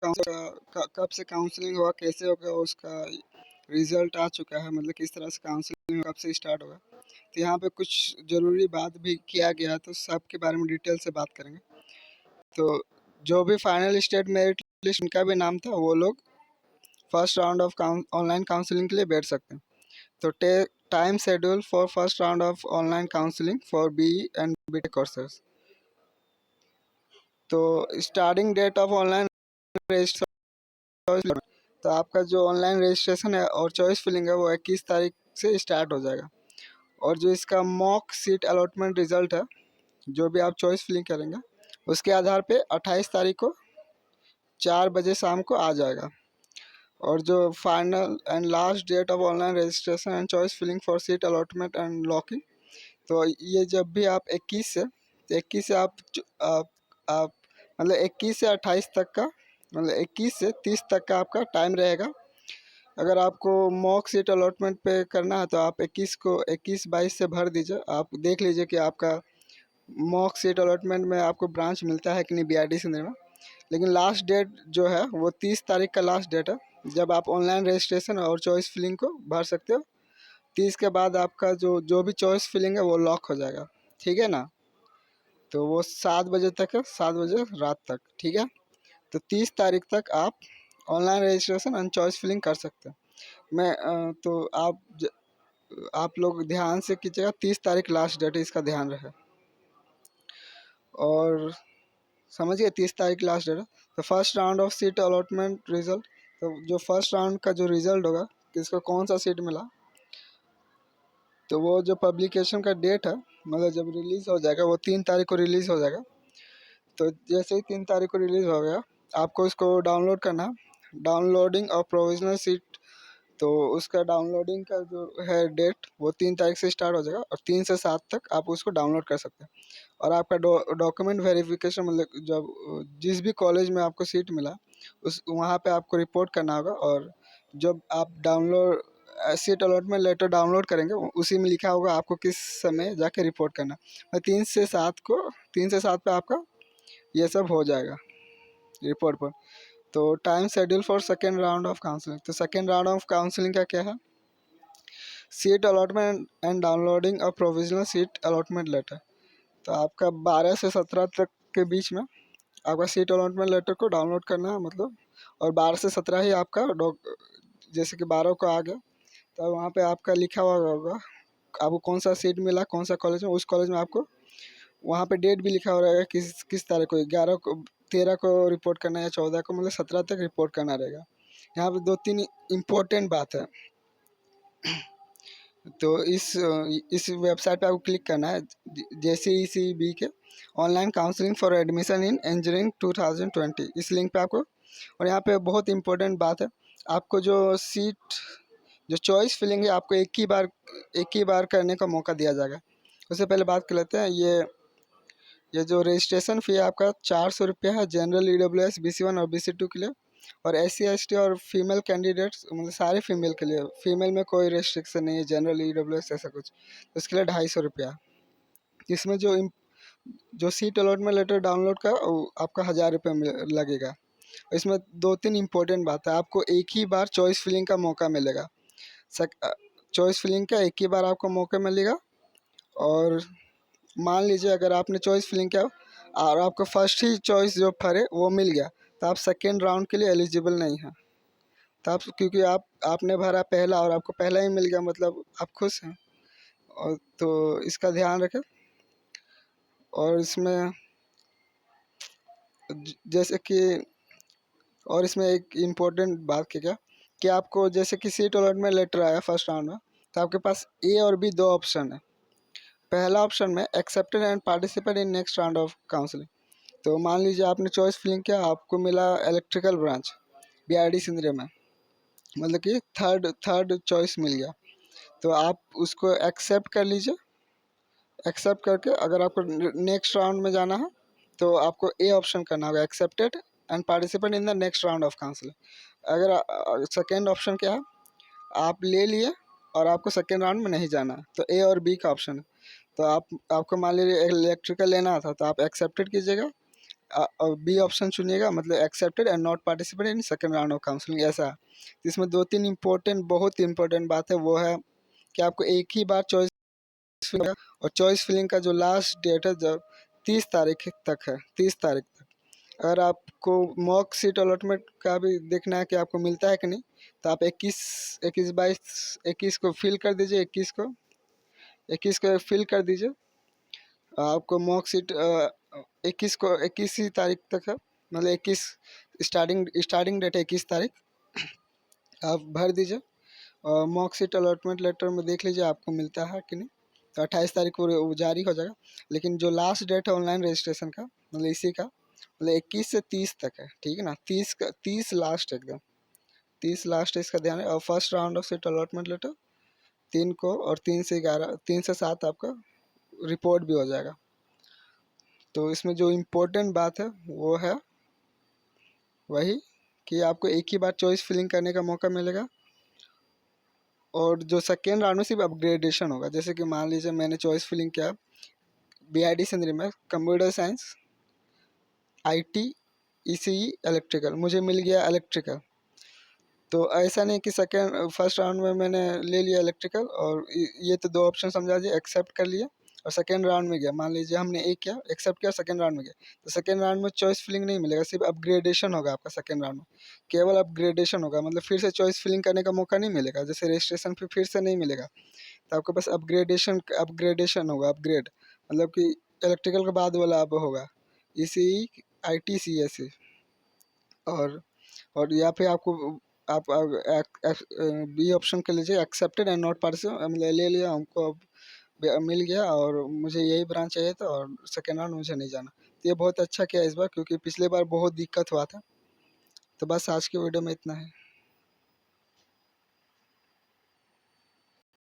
कब से काउंसलिंग हुआ, कैसे होगा, उसका रिजल्ट आ चुका है, मतलब किस तरह से काउंसलिंग कब से स्टार्ट होगा। तो यहाँ पे कुछ ज़रूरी बात भी किया गया है, तो सब के बारे में डिटेल से बात करेंगे। तो जो भी फाइनल स्टेट मेरिट लिस्ट उनका भी नाम था, वो लोग first round of online counselling के लिए बैठ सकते हैं। तो time schedule for first round of online counselling for B and BTech courses. तो starting date of online registration, तो आपका जो ऑनलाइन रजिस्ट्रेशन है और चॉइस फिलिंग है वो 21 तारीख से स्टार्ट हो जाएगा। और जो इसका मॉक सीट अलॉटमेंट रिजल्ट है, जो भी आप चॉइस फिलिंग करेंगे उसके आधार पे 28 तारीख को 4 बजे शाम को आ जाएगा। और जो final and last date of online registration and choice filling for seat allotment and locking, तो ये जब भी आप 21 से आप मतलब 21 से 28 तक का, मतलब 21 से 30 तक का आपका टाइम रहेगा। अगर आपको मॉक सीट अलॉटमेंट पे करना है तो आप 21-22 से भर दीजिए। आप देख लीजिए कि आपका मॉक सीट अलॉटमेंट में आपको ब्रांच मिलता है कि नहीं BRD सिंदरी में। लेकिन लास्ट डेट जो है वो 30 तारीख का लास्ट डेट है, जब आप ऑनलाइन रजिस्ट्रेशन और चॉइस फिलिंग को भर सकते हो। 30 के बाद आपका जो भी चॉइस फिलिंग है वो लॉक हो जाएगा, ठीक है ना। तो वो 7 बजे तक है, 7 बजे रात तक, ठीक है। तो 30 तारीख तक आप online registration and choice filling कर सकते हैं। तो आप लोग ध्यान से कीजिएगा, 30 तारीख लास्ट डेट है, इसका ध्यान रहे। और समझिए 30 तारीख लास्ट डेट है। तो first round of seat allotment result, तो जो फर्स्ट राउंड का जो रिजल्ट होगा किसको कौन सा सीट मिला, तो वो जो पब्लिकेशन का डेट है, मतलब जब रिलीज़ हो जाएगा वो 3 तारीख को रिलीज़ हो जाएगा। तो जैसे ही 3 तारीख को रिलीज़ हो गया, आपको इसको डाउनलोड करना है। डाउनलोडिंग और प्रोविजनल सीट, तो उसका डाउनलोडिंग का जो है डेट वो 3 तारीख से स्टार्ट हो जाएगा और 3 से 7 तक आप उसको डाउनलोड कर सकते हैं। और आपका डॉक्यूमेंट वेरिफिकेशन, मतलब जब जिस भी कॉलेज में आपको सीट मिला उस वहाँ पे आपको रिपोर्ट करना होगा। और जब आप download seat allotment letter download करेंगे उसी में लिखा होगा आपको किस समय जाके रिपोर्ट करना। 3 से 7 पे आपका ये सब हो जाएगा रिपोर्ट पर। तो time schedule for second round of counselling, तो सेकेंड राउंड ऑफ काउंसलिंग का क्या है, सीट अलॉटमेंट एंड डाउनलोडिंग और प्रोविजनल सीट अलॉटमेंट लेटर। तो आपका 12 से 17 तक के बीच में आपका सीट अलॉटमेंट लेटर को डाउनलोड करना है, मतलब। और 12 से 17 ही आपका जैसे कि 12 को आ गया तो वहाँ पे आपका लिखा हुआ होगा आपको कौन सा सीट मिला, कौन सा कॉलेज में, उस कॉलेज में आपको वहाँ पे डेट भी लिखा हो रहेगा किस तारीख को, 11 को, 13 को रिपोर्ट करना है या 14 को, मतलब 17 तक रिपोर्ट करना रहेगा। यहाँ पे 2-3 इम्पोर्टेंट बात है। तो इस वेबसाइट पे आपको क्लिक करना है, JCECB के online counselling for admission in engineering 2020, इस लिंक पे आपको। और यहाँ पे बहुत इंपॉर्टेंट बात है, आपको जो चॉइस फिलिंग है आपको एक ही बार करने का मौका दिया जाएगा। उससे पहले बात कर लेते हैं, ये जो रजिस्ट्रेशन फ़ी है आपका 400 रुपया है, जनरल EWS BC1 और BC2 के लिए। और SC ST और फीमेल कैंडिडेट्स, मतलब सारे फीमेल के लिए, फीमेल में कोई रेस्ट्रिक्शन नहीं है, जनरल EWS ऐसा कुछ, तो इसके लिए 250 रुपया। इसमें जो सीट अलॉटमेंट लेटर डाउनलोड का आपका 1000 रुपये लगेगा। इसमें 2-3 इम्पोर्टेंट बात है, आपको एक ही बार चॉइस फिलिंग का मौका मिलेगा। चॉइस फिलिंग का एक ही बार आपको मौका मिलेगा। और मान लीजिए अगर आपने चॉइस फिलिंग किया और आपको फर्स्ट ही चॉइस जो फरे वो मिल गया, तो आप सेकेंड राउंड के लिए एलिजिबल नहीं हैं। तो आप, क्योंकि आपने भरा पहला और आपको पहला ही मिल गया, मतलब आप खुश हैं। और तो इसका ध्यान रखें। और इसमें जैसे कि, और इसमें एक इम्पोर्टेंट बात क्या कि आपको जैसे कि सीट अलॉटमेंट लेटर आया फर्स्ट राउंड में, तो आपके पास A और B 2 ऑप्शन है। पहला ऑप्शन में accepted and participate in next round of counselling. तो मान लीजिए आपने चॉइस फिलिंग किया, आपको मिला इलेक्ट्रिकल ब्रांच BRD सिंदरी में, मतलब कि थर्ड चॉइस मिल गया, तो आप उसको एक्सेप्ट कर लीजिए। एक्सेप्ट करके अगर आपको नेक्स्ट राउंड में जाना है तो आपको A ऑप्शन करना होगा, accepted and participate in the next round of counselling. अगर सेकेंड ऑप्शन क्या है, आप ले लिए और आपको सेकेंड राउंड में नहीं जाना, तो A और B का ऑप्शन है। तो आपको मान लीजिए इलेक्ट्रिकल लेना था तो आप एक्सेप्टेड कीजिएगा, बी ऑप्शन चुनिएगा, मतलब accepted and not participate in second round of counselling, ऐसा। इसमें 2-3 इम्पोर्टेंट, बहुत इंपॉर्टेंट बात है, वो है कि आपको एक ही बार चॉइस फिलिंग, और चॉइस फिलिंग का जो लास्ट डेट है जब 30 तारीख तक है, 30 तारीख तक। अगर आपको मॉक सीट अलॉटमेंट का भी देखना है कि आपको मिलता है कि नहीं, तो आप 21 को फिल कर दीजिए, 21 को फिल कर दीजिए। आपको मॉक सीट 21 ही तारीख तक है, मतलब 21 स्टार्टिंग डेट है, 21 तारीख। आप भर दीजिए और मॉक सीट अलॉटमेंट लेटर में देख लीजिए आपको मिलता है कि नहीं। तो 28 तारीख को वो जारी हो जाएगा। लेकिन जो लास्ट डेट है ऑनलाइन रजिस्ट्रेशन का, मतलब इसी का, मतलब 21 से 30 तक है, ठीक है ना। 30 लास्ट, एकदम 30 लास्ट है, इसका ध्यान है। और first round of seat allotment letter 3 को, और 3 से 7 आपका रिपोर्ट भी हो जाएगा। तो इसमें जो इम्पोर्टेंट बात है वो है वही कि आपको एक ही बार चॉइस फिलिंग करने का मौका मिलेगा, और जो सेकेंड राउंड में सिर्फ अपग्रेडेशन होगा। जैसे कि मान लीजिए मैंने चॉइस फिलिंग किया BID सिंदरी में, computer science, IT, ECE, electrical, मुझे मिल गया इलेक्ट्रिकल। तो ऐसा नहीं कि फर्स्ट राउंड में मैंने ले लिया इलेक्ट्रिकल, और ये तो 2 ऑप्शन समझा दिए, एक्सेप्ट कर लिया, और सेकेंड राउंड में गया, मान लीजिए हमने एक किया, एक्सेप्ट किया, सेकेंड राउंड में गया, तो सेकेंड राउंड में चॉइस फिलिंग नहीं मिलेगा, सिर्फ अपग्रेडेशन होगा आपका। सेकेंड राउंड में केवल अपग्रेडेशन होगा, मतलब फिर से चॉइस फिलिंग करने का मौका नहीं मिलेगा, जैसे रजिस्ट्रेशन फिर से नहीं मिलेगा। तो आपके पास अपग्रेडेशन होगा, अपग्रेड, मतलब कि इलेक्ट्रिकल के बाद वाला अब होगा ECE, IT, CSE। और या फिर आपको आप बी ऑप्शन कर लीजिए, एक्सेप्टेड एंड नॉट पार्टिसिपेट, मतलब ले लिया, हमको अब मिल गया और मुझे यही ब्रांच चाहिए था, और सेकेंड राउंड मुझे नहीं जाना। तो ये बहुत अच्छा किया इस बार, क्योंकि पिछले बार बहुत दिक्कत हुआ था। तो बस आज की वीडियो में इतना है।